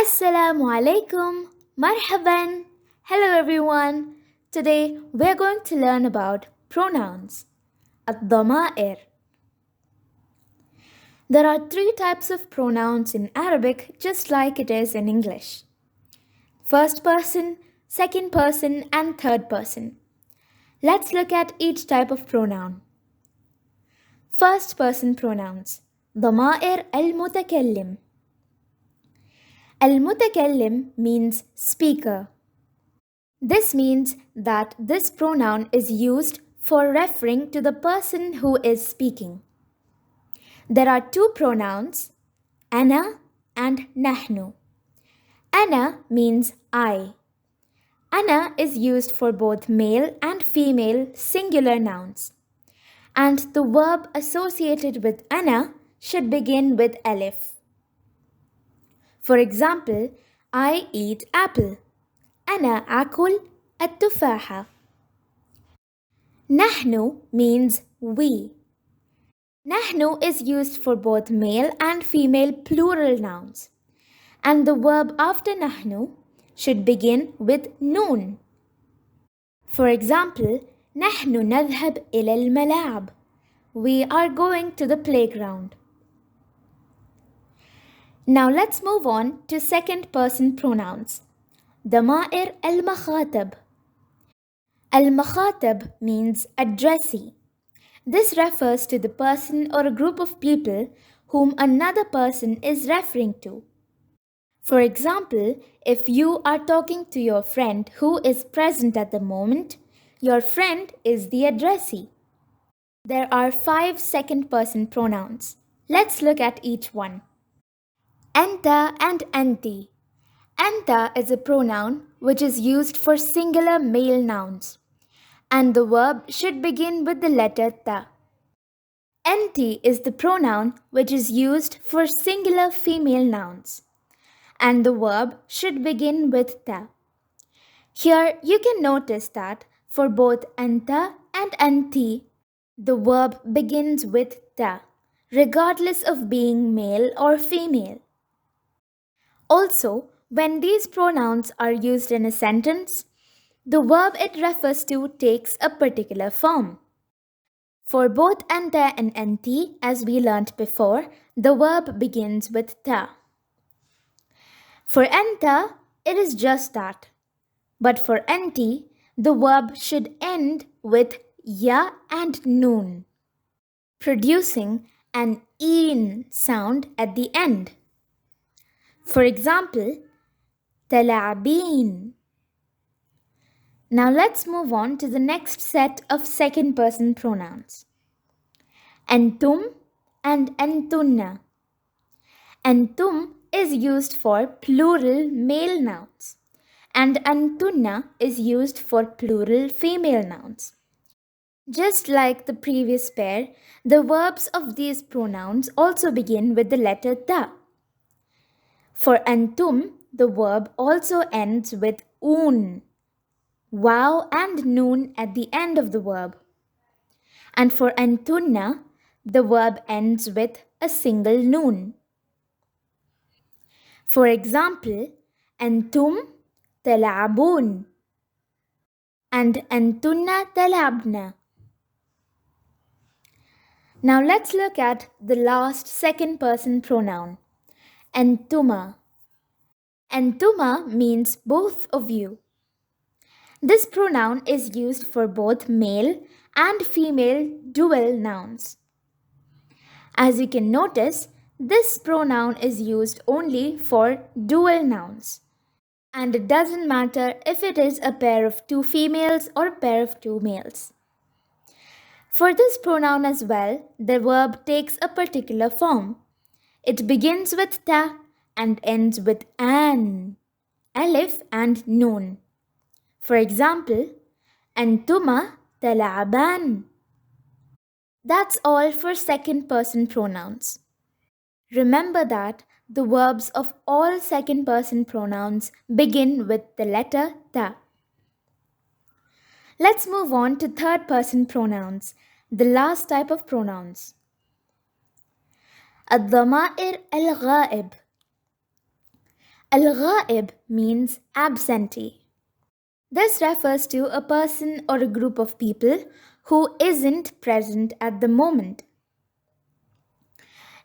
Assalamualaikum. Marhaban. Hello everyone. Today we're going to learn about pronouns. الضمائر. There are three types of pronouns in Arabic just like it is in English. First person, second person and third person. Let's look at each type of pronoun. First person pronouns. ضمائر المتكلم. المتكلم means speaker. This means that this pronoun is used for referring to the person who is speaking. There are two pronouns, أنا and نحن. أنا means I. أنا is used for both male and female singular nouns. And the verb associated with أنا should begin with alif. For example, I eat apple. أنا آكل التفاحة. نحن means we. نحن is used for both male and female plural nouns. And the verb after نحن should begin with نون. For example, نحن نذهب إلى الملاعب. We are going to the playground. Now let's move on to second person pronouns. ضمائر المخاطب. المخاطب means addressee. This refers to the person or a group of people whom another person is referring to. For example, if you are talking to your friend who is present at the moment, your friend is the addressee. There are 5 second person pronouns. Let's look at each one. أنت and أنتِ. أنت is a pronoun which is used for singular male nouns, and the verb should begin with the letter ta. أنتِ is the pronoun which is used for singular female nouns, and the verb should begin with ta. Here you can notice that for both أنت and أنتِ, the verb begins with ta, regardless of being male or female. Also, when these pronouns are used in a sentence, the verb it refers to takes a particular form. For both anta and anti, as we learnt before, the verb begins with ta. For anta, it is just that. But for anti, the verb should end with ya and noon, producing an een sound at the end. For example, تلعبين. Now let's move on to the next set of second person pronouns. أنتم and أنتن. أنتم is used for plural male nouns, and أنتن is used for plural female nouns. Just like the previous pair, the verbs of these pronouns also begin with the letter ta. For أنتم, the verb also ends with un, waw and noon at the end of the verb. And for أنتن, the verb ends with a single noon. For example, أنتم تلعبون and أنتن تلعبن. Now let's look at the last second person pronoun. أنتما. أنتما means both of you. This pronoun is used for both male and female dual nouns. As you can notice, this pronoun is used only for dual nouns. And it doesn't matter if it is a pair of 2 females or a pair of 2 males. For this pronoun as well, the verb takes a particular form. It begins with ta and ends with an, alif and noon. For example, أنتما تلعبان. That's all for second person pronouns. Remember that the verbs of all second person pronouns begin with the letter ta. Let's move on to third person pronouns, the last type of pronouns. الضمائر الغائب. Al-ghaib means absentee. This refers to a person or a group of people who isn't present at the moment.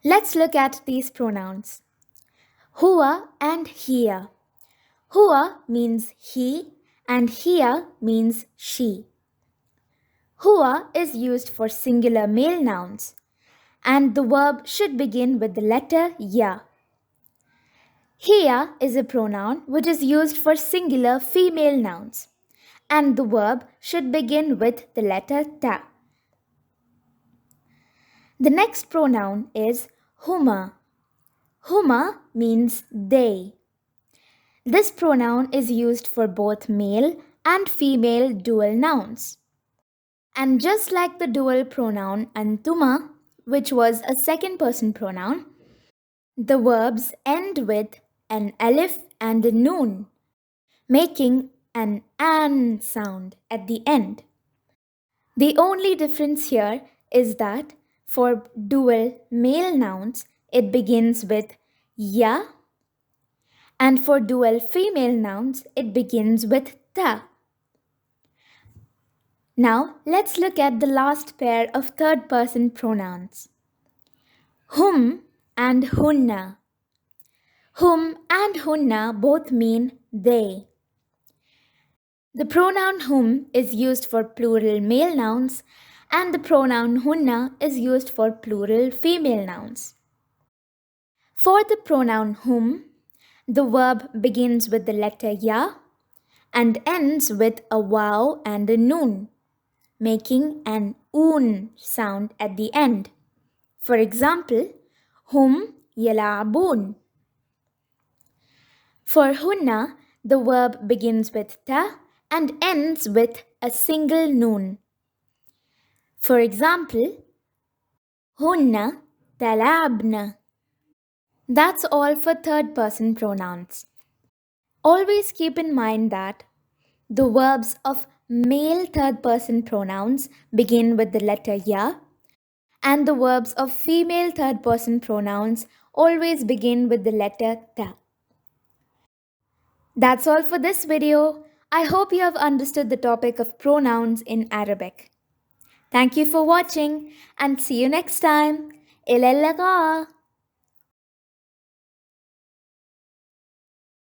Let's look at these pronouns. Huwa and hiya. Huwa means he and hiya means she. Huwa is used for singular male nouns and the verb should begin with the letter ya. Hiya is a pronoun which is used for singular female nouns and the verb should begin with the letter ta. The next pronoun is huma. Huma means they. This pronoun is used for both male and female dual nouns. And just like the dual pronoun antuma, which was a second person pronoun, the verbs end with an alif and a noon, making an sound at the end. The only difference here is that for dual male nouns, it begins with ya, and for dual female nouns, it begins with ta. Now, let's look at the last pair of third person pronouns. Hum and hunna. Hum and hunna both mean they. The pronoun hum is used for plural male nouns and the pronoun hunna is used for plural female nouns. For the pronoun hum, the verb begins with the letter ya and ends with a waw and a noon, making an oon sound at the end. For example, hum yala'abun. For hunna, the verb begins with ta and ends with a single noon. For example, hunna talabna. That's all for third person pronouns. Always keep in mind that the verbs of male third person pronouns begin with the letter ya, and the verbs of female third person pronouns always begin with the letter ta. That's all for this video. I hope you have understood the topic of pronouns in Arabic. Thank you for watching and see you next time. إلى اللقاء.